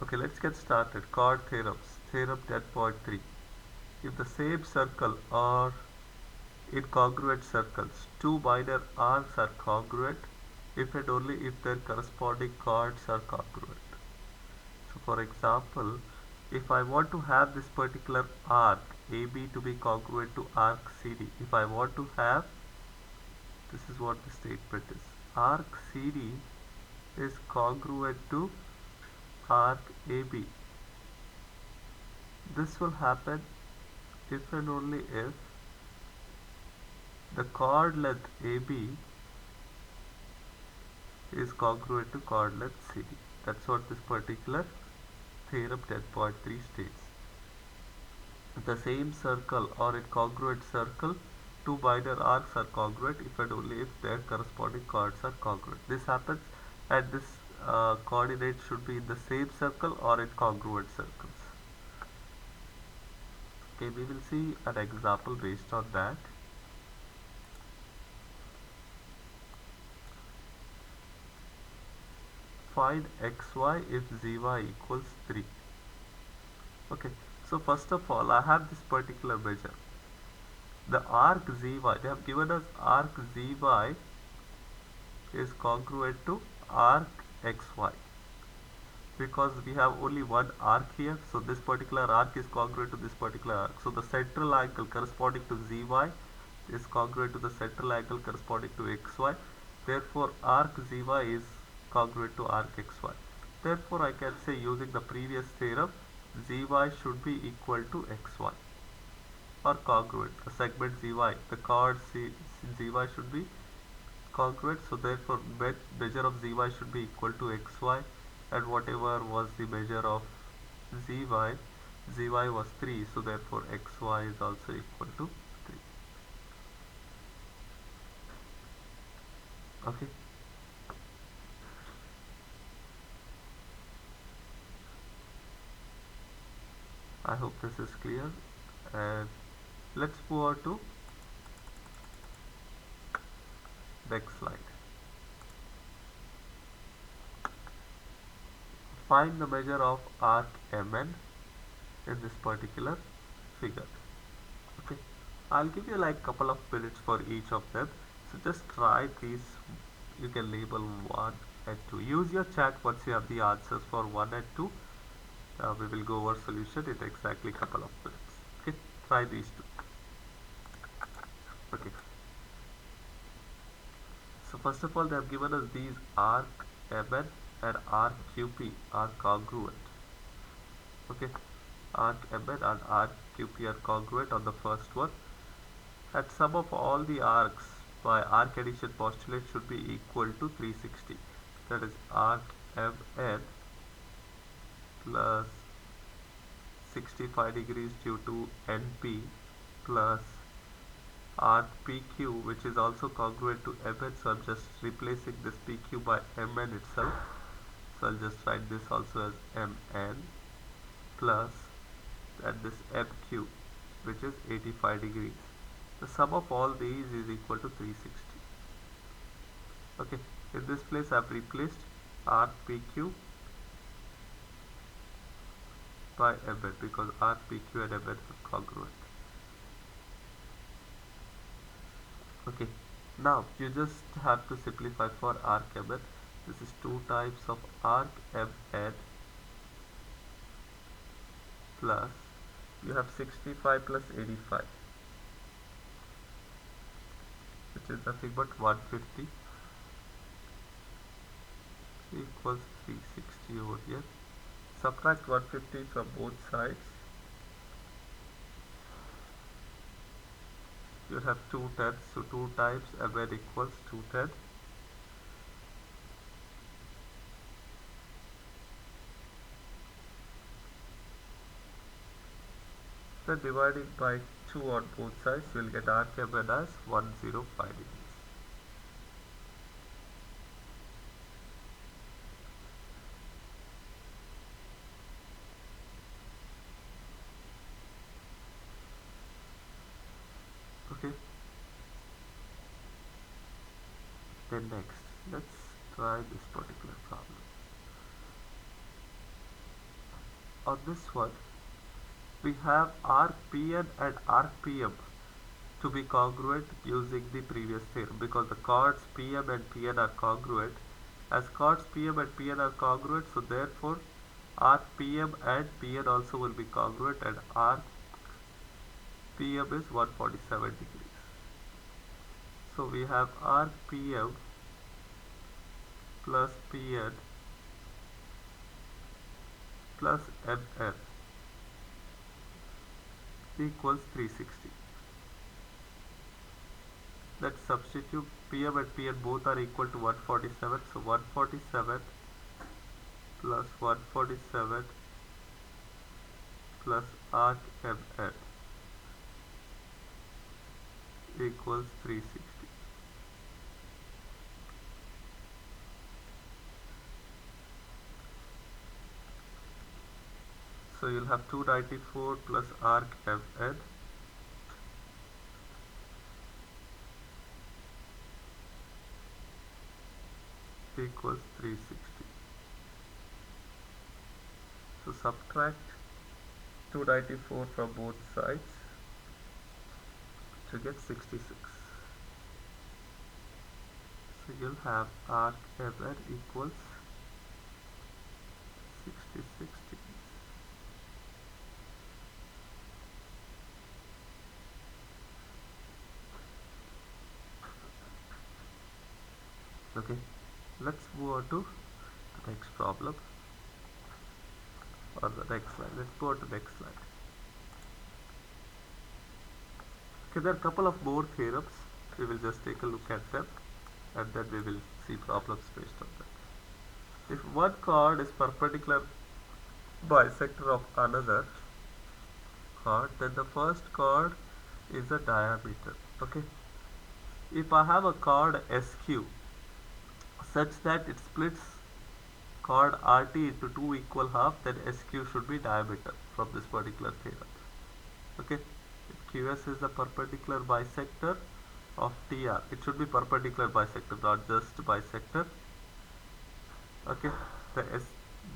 Okay, let's get started. Chord theorems. Theorem 10.3. If the same circle or incongruent circles, two minor arcs are congruent if and only if their corresponding chords are congruent. So for example, if I want to have this particular arc AB to be congruent to arc CD, if I want to have, this is what the statement is. Arc CD is congruent to arc AB. This will happen if and only if the chord length AB is congruent to chord length CD. That's what this particular theorem 10.3 states. The same circle or incongruent circle, two minor arcs are congruent if and only if their corresponding chords are congruent. This happens and this coordinate should be in the same circle or in congruent circles. Okay, we will see an example based on that. Find xy if zy equals 3. Okay, so first of all, I have this particular measure. The arc zy, they have given us arc zy is congruent to arc xy because we have only one arc here, so this particular arc is congruent to this particular arc. So the central angle corresponding to zy is congruent to the central angle corresponding to xy. Therefore arc zy is congruent to arc xy. Therefore I can say, using the previous theorem, zy should be equal to xy or congruent. The segment zy, the chord zy should be congruent, so therefore measure of zy should be equal to xy, and whatever was the measure of zy, zy was 3, so therefore xy is also equal to 3. Okay, I hope this is clear, and let's move on to next slide. Find the measure of arc MN in this particular figure. Okay, I'll give you like couple of minutes for each of them, so just try these. You can label 1 and 2. Use your chat once you have the answers for 1 and 2. We will go over solution in exactly couple of minutes. Okay, try these two. Okay, so first of all, they have given us these arc MN and arc QP are congruent. Okay, arc MN and arc QP are congruent on the first one, and sum of all the arcs by arc addition postulate should be equal to 360. That is arc MN plus 65 degrees due to NP plus arc PQ, which is also congruent to MN, so I'm just replacing this PQ by MN itself, so I'll just write this also as MN plus, and this MQ, which is 85 degrees. The sum of all these is equal to 360. Okay, in this place I've replaced arc PQ by MN because arc PQ and MN are congruent. Okay, now you just have to simplify for arc MN. This is 2 types of arc MN plus, you have 65 plus 85, which is nothing but 150 equals 360 over here. Subtract 150 from both sides. You have 2 tenths, so 2 times MN equals 2 tenths. Then dividing by 2 on both sides, you will get arc MN as 105 degrees. Okay, then next, let's try this particular problem. on this one, we have arc Pn and arc Pm to be congruent using the previous theorem, because the chords Pm and Pn are congruent. As chords Pm and Pn are congruent, so therefore arc Pm and Pn also will be congruent, and arc Pm is 147 degrees. So we have arc Pm plus Pn plus Mn equals 360. Let's substitute. Pm and Pn both are equal to 147, so 147 plus 147 plus arc Mn equals 360. So you'll have 294 plus arc Mn equals 360. So subtract 294 from both sides to get 66. So you'll have arc Mn equals 66 degrees. Okay, let's move on to the next problem, or the next slide. Let's go on to the next slide. Okay, there are a couple of more theorems. We will just take a look at them, and then we will see problems based on that. If one chord is perpendicular bisector of another chord, then the first chord is a diameter. Okay, if I have a chord SQ such that it splits chord RT into two equal halves, then SQ should be diameter from this particular theorem. Okay, if QS is a perpendicular bisector of TR, it should be perpendicular bisector, not just bisector. Okay,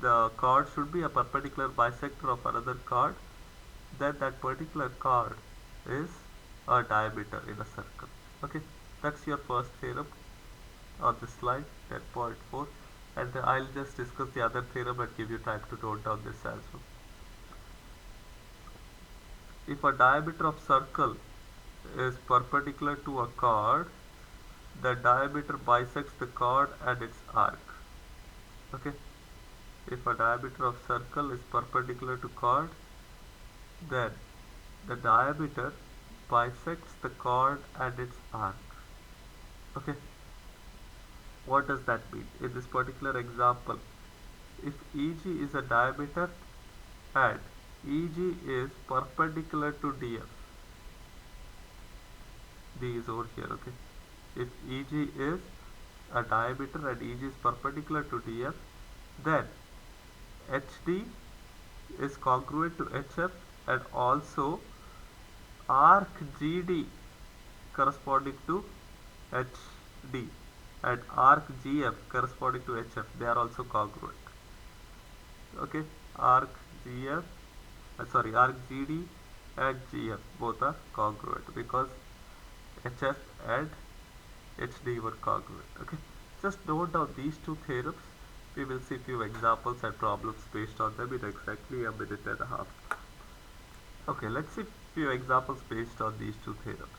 the chord should be a perpendicular bisector of another chord, then that particular chord is a diameter in a circle. Okay, that's your first theorem on this slide, 10.4, and I'll just discuss the other theorem and give you time to note down this as well. If a diameter of circle is perpendicular to a chord, the diameter bisects the chord and its arc. Okay, if a diameter of circle is perpendicular to chord, then the diameter bisects the chord and its arc. Okay, what does that mean? In this particular example, if EG is a diameter and EG is perpendicular to DF, D is over here. Okay, if EG is a diameter and EG is perpendicular to DF, then HD is congruent to HF, and also arc GD corresponding to HD and arc GF corresponding to HF, they are also congruent. Okay, arc GF, arc GD and GF both are congruent because HF and HD were congruent. Okay, just note down these two theorems. We will see few examples and problems based on them in exactly a minute and a half. Okay, let's see few examples based on these two theorems.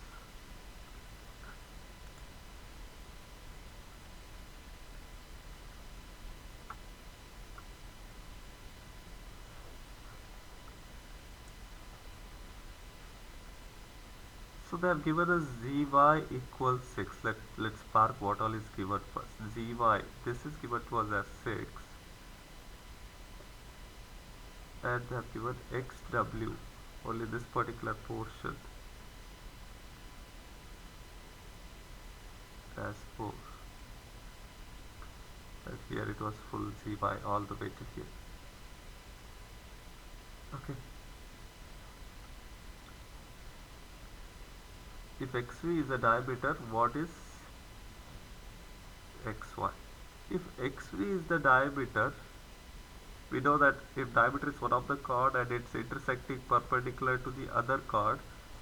So they have given us zy equals 6. Let's park what all is given first. Zy, this is given to us as 6. And they have given xw, only this particular portion, as 4. And here it was full zy all the way to here. Okay. If xv is a diameter, what is xy? If xv is the diameter We know that if diameter is one of the chord and it's intersecting perpendicular to the other chord,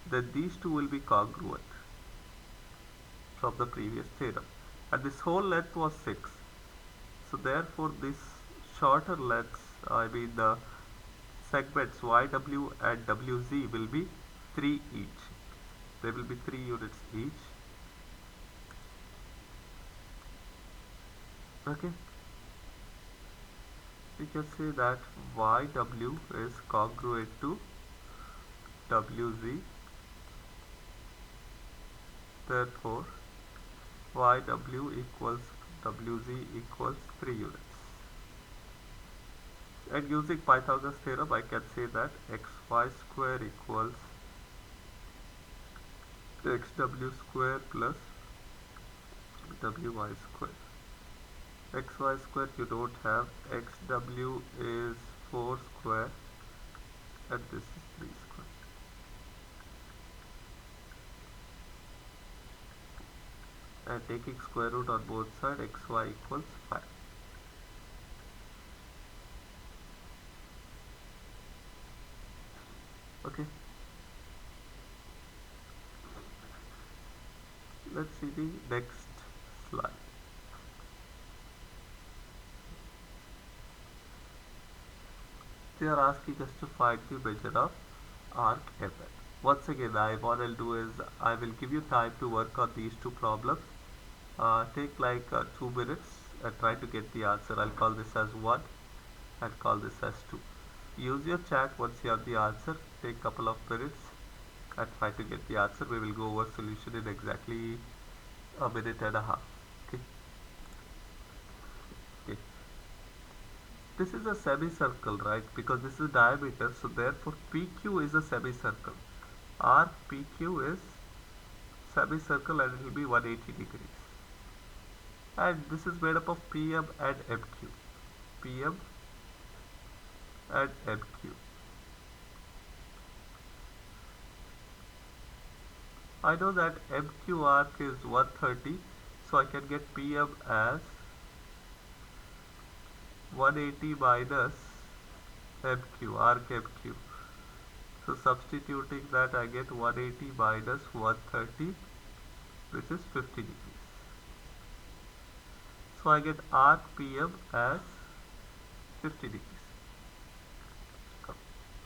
then these two will be congruent from the previous theorem. And this whole length was 6. So therefore this shorter lengths, I mean the segments YW and WZ will be 3 each. There will be 3 units each. Okay. We can say that YW is congruent to WZ. Therefore, YW equals WZ equals 3 units. And using Pythagoras theorem, I can say that xy square equals xw square plus wy square. Xy square you don't have, xw is 4 square and this is 3 square. And taking square root on both sides, xy equals 5. Okay. Let's see the next slide. They are asking us to find the measure of arc Mn. Once again, what I'll do is I will give you time to work on these two problems. Take like 2 minutes and try to get the answer. I'll call this as 1 and call this as 2. Use your chat once you have the answer. Take a couple of minutes and try to get the answer. We will go over solution in exactly a minute and a half. Okay. Okay. This is a semicircle, right? Because this is diameter, so therefore PQ is a semicircle. Arc PQ is semicircle and it will be 180 degrees. And this is made up of PM and MQ. PM and MQ. I know that MQ arc is 130, so I can get PM as 180 minus MQ, arc MQ. So substituting that, I get 180 minus 130, which is 50 degrees. So I get arc PM as 50 degrees.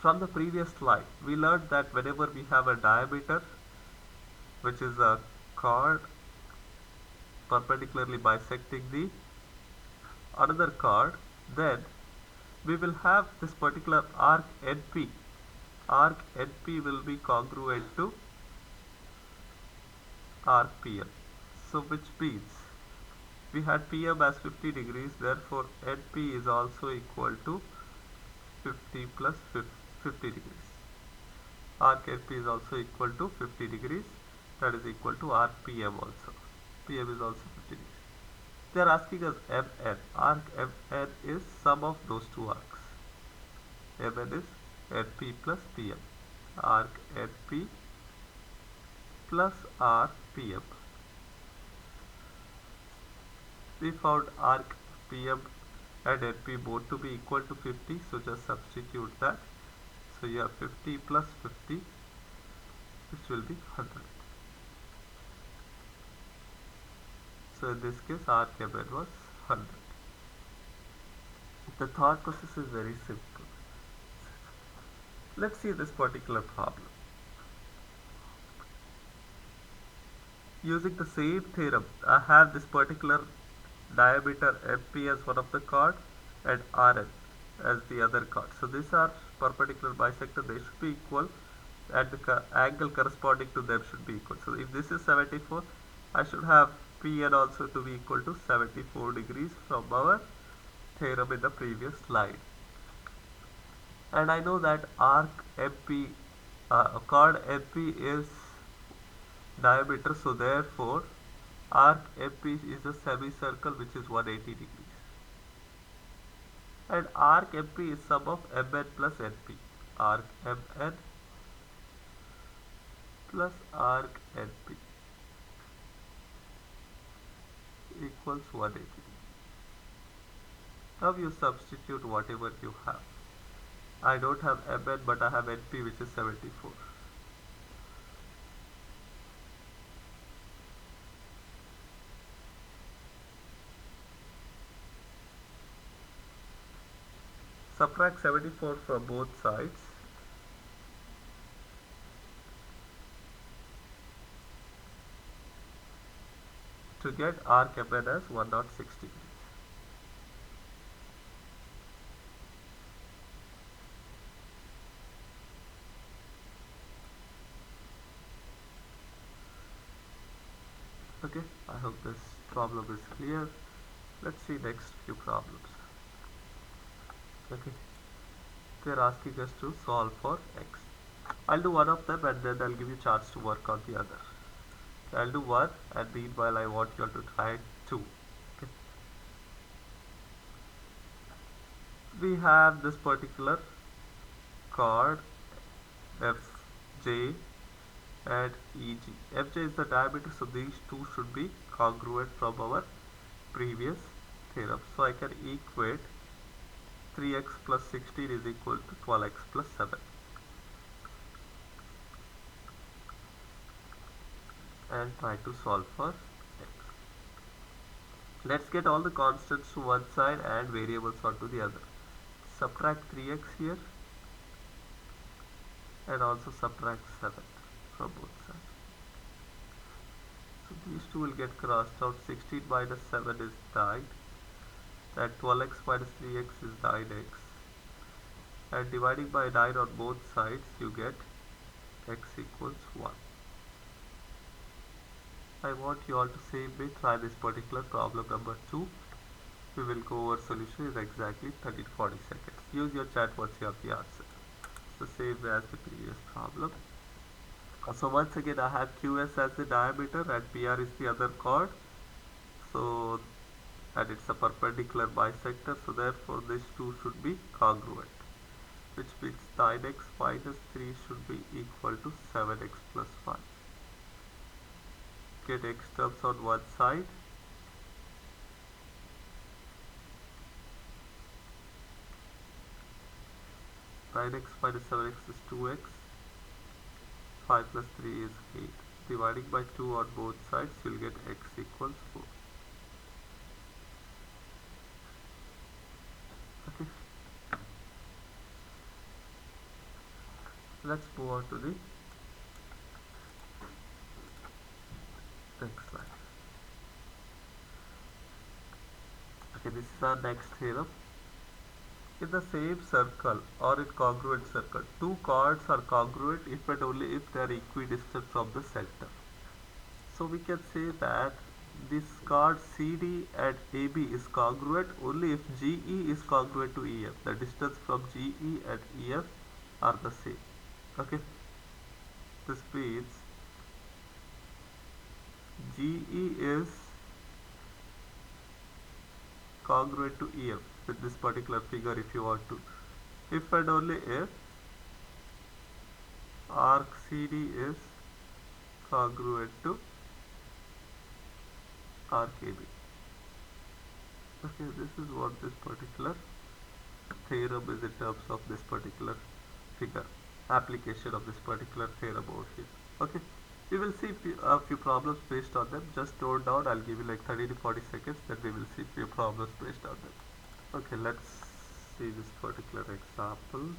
From the previous slide, we learned that whenever we have a diameter, which is a chord perpendicularly bisecting the another chord, then we will have this particular arc NP. Arc NP will be congruent to arc PM. So which means we had PM as 50 degrees, therefore NP is also equal to 50 plus 50 degrees. Arc NP is also equal to 50 degrees, that is equal to arc PM also. PM is also 50 degrees. They are asking us Mn. Arc Mn is sum of those two arcs. Mn is Np plus Pm. Arc Np plus arc Pm. We found arc PM and Np both to be equal to 50, so just substitute that. So you have 50 plus 50, which will be 100. So in this case, arc Mn was 100. The thought process is very simple. Let's see this particular problem. Using the same theorem, I have this particular diameter MP as one of the chord and Rn as the other chord. So these are perpendicular bisector, they should be equal, and the angle corresponding to them should be equal. So if this is 74, I should have Pn also to be equal to 74 degrees from our theorem in the previous slide. And I know that arc MP, chord MP is diameter, so therefore arc MP is a semicircle which is 180 degrees. And arc MP is sum of Mn plus Np. Arc Mn plus arc Np equals 180 degrees. Now you substitute whatever you have. I don't have Mn but I have Np which is 74. Subtract 74 from both sides. To get arc Mn as 106 degrees. Okay, I hope this problem is clear. Let's see next few problems. Okay, they're asking us to solve for x. I'll do one of them and then I'll give you a chance to work on the other. Okay, I'll do one and meanwhile I want you all to try two. Okay. We have this particular chord Fj and Eg. Fj is the diameter, so these two should be congruent from our previous theorem. So I can equate 3x plus 16 is equal to 12x plus 7. And try to solve for x. Let's get all the constants to one side and variables onto the other. Subtract 3x here and also subtract 7 from both sides. So these two will get crossed out. 16 minus 7 is 9. And 12x minus 3x is 9x. And dividing by 9 on both sides, you get x equals 1. I want you all to same way try this particular problem number 2. We will go over solution in exactly 30 to 40 seconds. Use your chat once you have the answer. It's the same way as the previous problem. So once again I have QS as the diameter and PR is the other chord. So and it's a perpendicular bisector, so therefore these two should be congruent. Which means 9x minus 3 should be equal to 7x plus 5. Get x terms on one side. Nine x minus 7x is 2x. 5 plus 3 is 8. Dividing by 2 on both sides, you'll get x equals 4. Okay. Let's move on to the next slide. Okay, this is our next theorem. In the same circle or in congruent circle, two chords are congruent if and only if they are equidistant from the center. So we can say that this chord CD and AB is congruent only if GE is congruent to EF. The distance from GE and EF are the same. Okay, this means GE is congruent to EF with this particular figure if you want to. If and only if arc CD is congruent to arc AB. Okay, this is what this particular theorem is in terms of this particular figure, application of this particular theorem over here. Okay, we will see a few problems based on them. Just note down, I'll give you like 30 to 40 seconds, then we will see few problems based on them. Okay, let's see this particular example.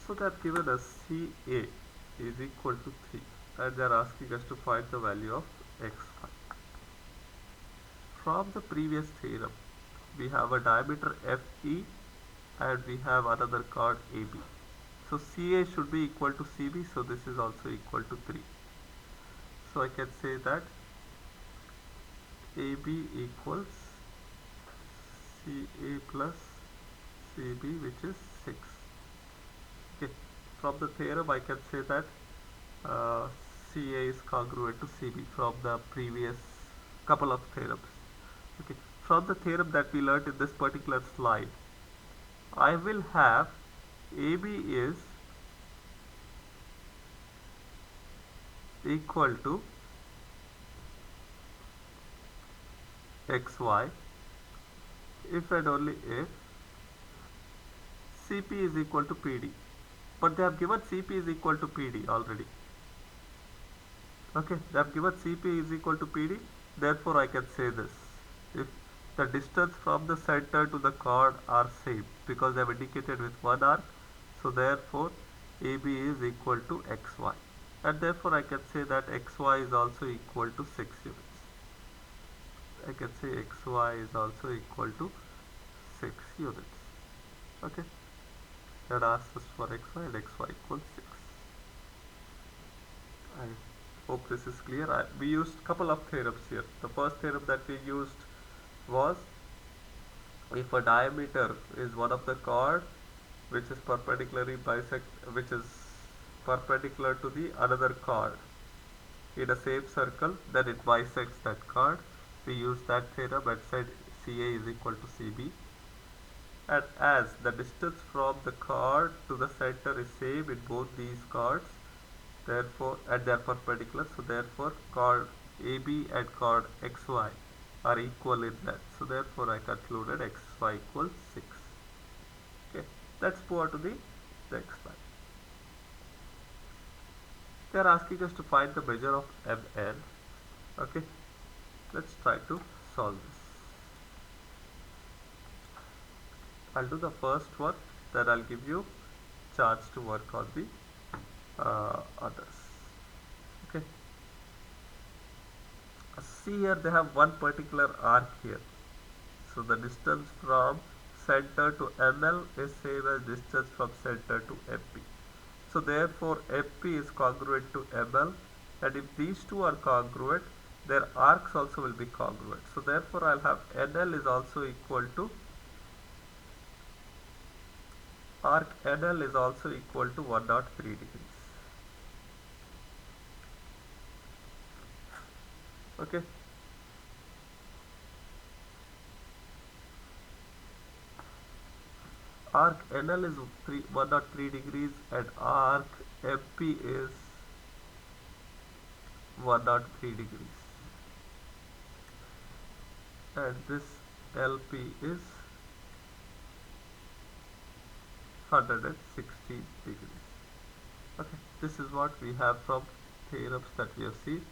So they have given us CA is equal to 3 and they are asking us to find the value of x5. From the previous theorem, we have a diameter FE and we have another chord AB. So CA should be equal to CB, so this is also equal to 3. So I can say that AB equals CA plus CB, which is 6. Okay, from the theorem I can say that CA is congruent to CB from the previous couple of theorems. Okay, from the theorem that we learned in this particular slide, I will have AB is equal to xy if and only if Cp is equal to Pd. But they have given Cp is equal to Pd already. Okay, they have given Cp is equal to Pd, therefore I can say this. If the distance from the center to the chord are same because they have indicated with one arc, so therefore AB is equal to xy. And therefore I can say that xy is also equal to 6 units. I can say xy is also equal to 6 units. Okay, that asks us for xy and xy equals 6. I hope this is clear. We used couple of theorems here. The first theorem that we used was if a diameter is one of the chord which is perpendicular to the another chord in a same circle, then it bisects that chord. We use that theorem and said CA is equal to CB. And as the distance from the chord to the center is same in both these chords, therefore, and they are perpendicular, so therefore chord AB and chord XY are equal in that. So therefore I concluded XY equals 6. Okay, let's move on to the next slide. They are asking us to find the measure of Mn. Okay, let's try to solve this. I'll do the first one, then I'll give you chance to work on the others. Okay, see here they have one particular arc here. So the distance from center to ML is same as distance from center to MP. So therefore MP is congruent to ML, and if these two are congruent, their arcs also will be congruent. So therefore I'll have NL is also equal to arc NL is also equal to 103 degrees. Okay. Arc NL is 103 degrees and arc MP is 103 degrees. And this LP is 160 degrees. Okay, this is what we have from theorems that we have seen,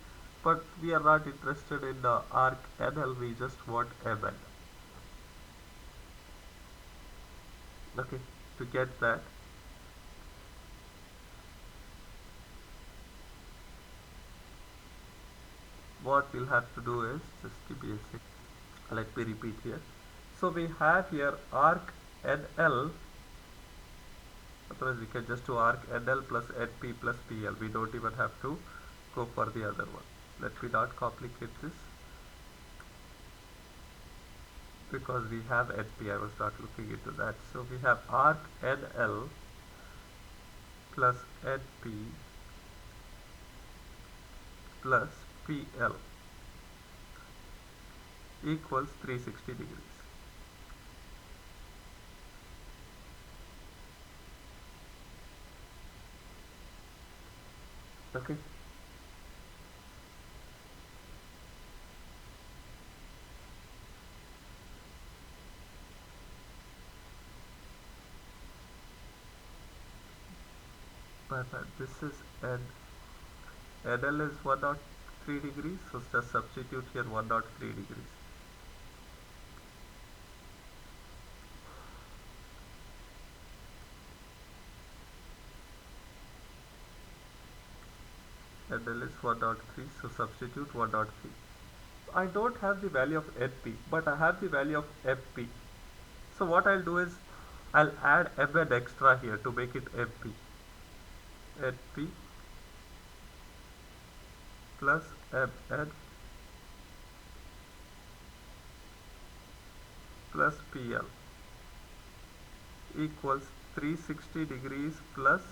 but we are not interested in the arc NL, we just want MN. Okay, to get that, what we'll have to do is, just give me a sec, let me repeat here. So we have here arc NL, otherwise we can just do arc NL plus NP plus PL. We don't even have to go for the other one. Let me not complicate this because we have NP. I was not looking into that. So we have arc NL plus NP plus PL equals 360 degrees. Okay. But this is NL is 103 degrees, so just substitute here 103 degrees. NL is 103, so substitute 103. I don't have the value of NP, but I have the value of MP. So what I'll do is, I'll add Mn extra here to make it MP. NP plus Mn plus PL equals 360 degrees plus,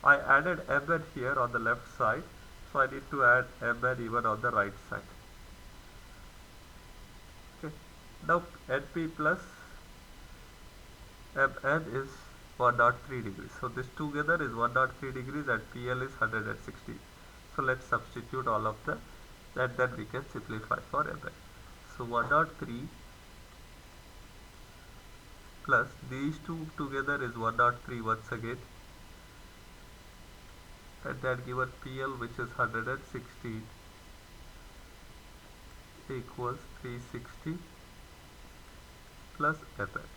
I added Mn here on the left side, so I need to add Mn even on the right side. Okay, now NP plus Mn is 103 degrees, so this together is 103 degrees and PL is 160. So let's substitute all of them and then we can simplify for Mn. So 103 plus these two together is 103 once again, and that given PL which is 116 equals 360 plus Fn.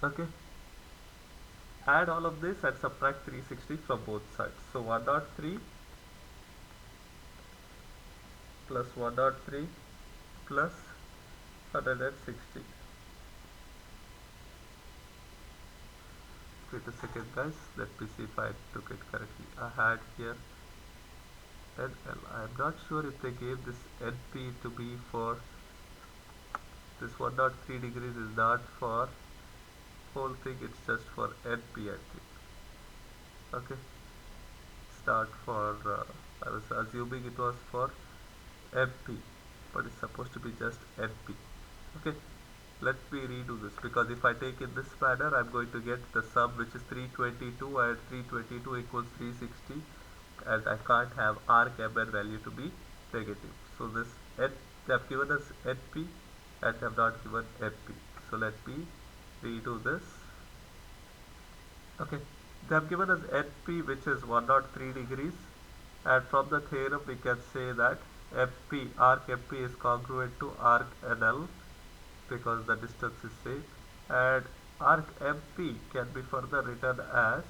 Okay, add all of this and subtract 360 from both sides. So 103 plus 103 plus 160. Wait a second guys, let me see if I took it correctly. I had here NL. I am not sure if they gave this NP to be for this 103 degrees is not for whole thing, it's just for NP I think. Okay, it's not for, I was assuming it was for MP, but it's supposed to be just NP. Okay, let me redo this, because if I take in this manner I'm going to get the sum which is 322 and 322 equals 360, and I can't have arc MN value to be negative. So this N, they have given us NP and they have not given MP. So let me redo this. Okay, they have given us NP which is 103 degrees, and from the theorem we can say that MP, arc MP is congruent to arc NL because the distance is same, and arc MP can be further written as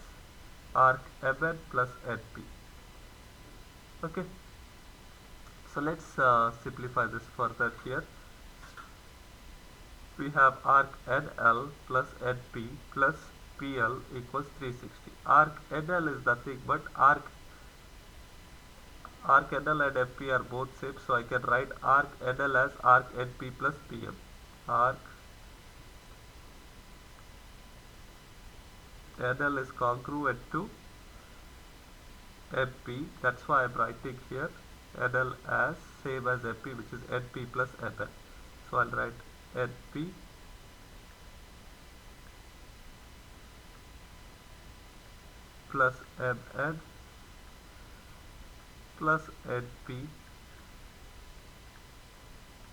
arc MN plus NP. Okay, so let's simplify this further here. We have arc NL plus NP plus PL equals 360. Arc NL is nothing but arc NL and FP are both same, so I can write arc NL as arc NP plus PM. Arc NL is congruent to MP, that's why I am writing here NL as same as MP, which is NP plus MN. So I'll write NP plus MN plus NP.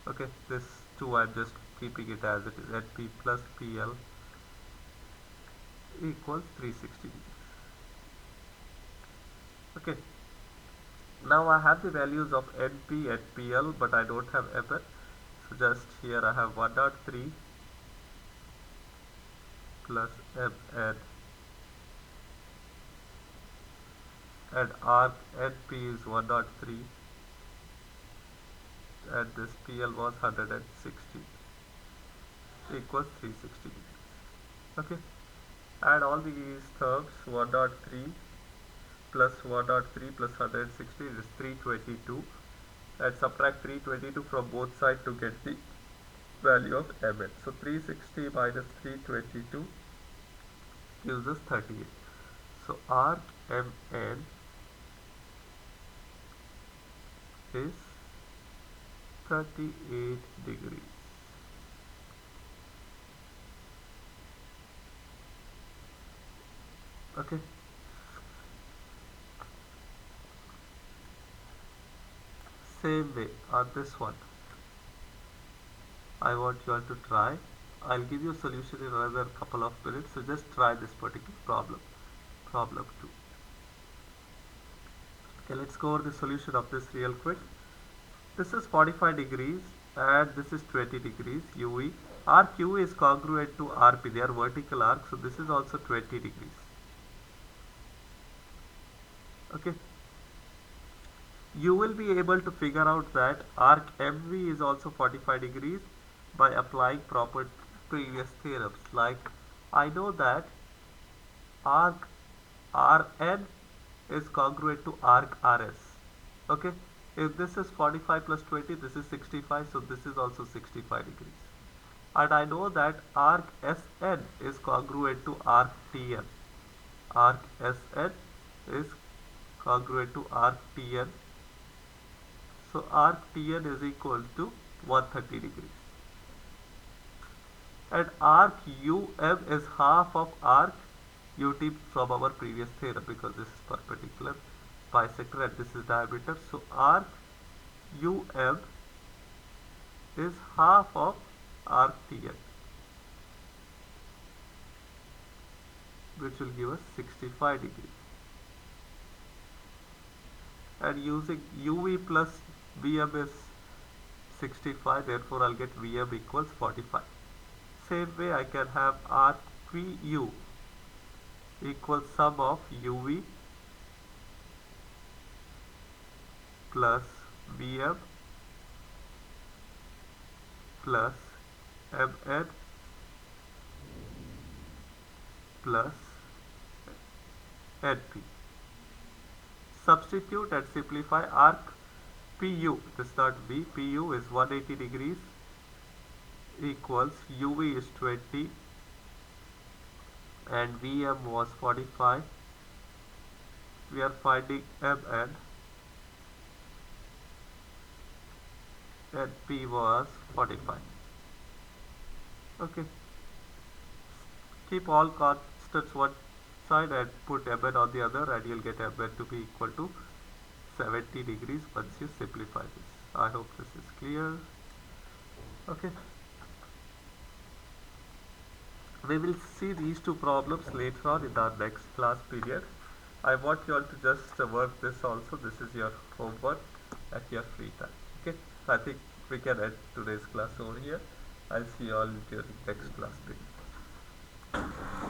Okay, this 2 I'm just keeping it as it is, NP plus PL equals 360 degrees. Okay, now I have the values of NP and PL, but I don't have MN. So just here I have 103 plus MN, and arc NP is 103 and this PL was 160 equals 360 degrees. Okay, add all these terms, 103 plus 103 plus 160 is 322, and subtract 322 from both sides to get the value of MN. So 360 minus 322 gives us 38. So arc MN is 38 degrees. Okay, same way on this one I want you all to try. I'll give you a solution in another couple of minutes, so just try this particular problem 2. Okay, let's go over the solution of this real quick. This is 45 degrees and this is 20 degrees UE. Arc UE is congruent to RP, they are vertical arcs, so this is also 20 degrees. Okay, you will be able to figure out that arc MV is also 45 degrees by applying proper previous theorems. Like, I know that arc RN is congruent to arc RS. Okay, if this is 45 plus 20, this is 65, so this is also 65 degrees. And I know that arc SN is congruent to arc TN. Arc SN is congruent to arc TN. So arc TN is equal to 130 degrees. And arc UM is half of arc UT from our previous theorem, because this is perpendicular bisector and this is diameter. So arc UM is half of arc TN. which will give us 65 degrees. And using UV plus VM is 65, therefore I'll get VM equals 45. Same way I can have arc PU equals sum of UV plus VM plus MN plus NP. Substitute and simplify arc PU, it is not V, PU is 180 degrees equals UV is 20 and VM was 45. We are finding MN and P was 45. Okay, keep all constants one side and put Mn on the other, and you'll get Mn to be equal to 70 degrees once you simplify this. I hope this is clear. Okay, we will see these two problems later on in our next class period. I want you all to just work this also. This is your homework at your free time. Okay, I think we can end today's class over here. I'll see you all during next class period.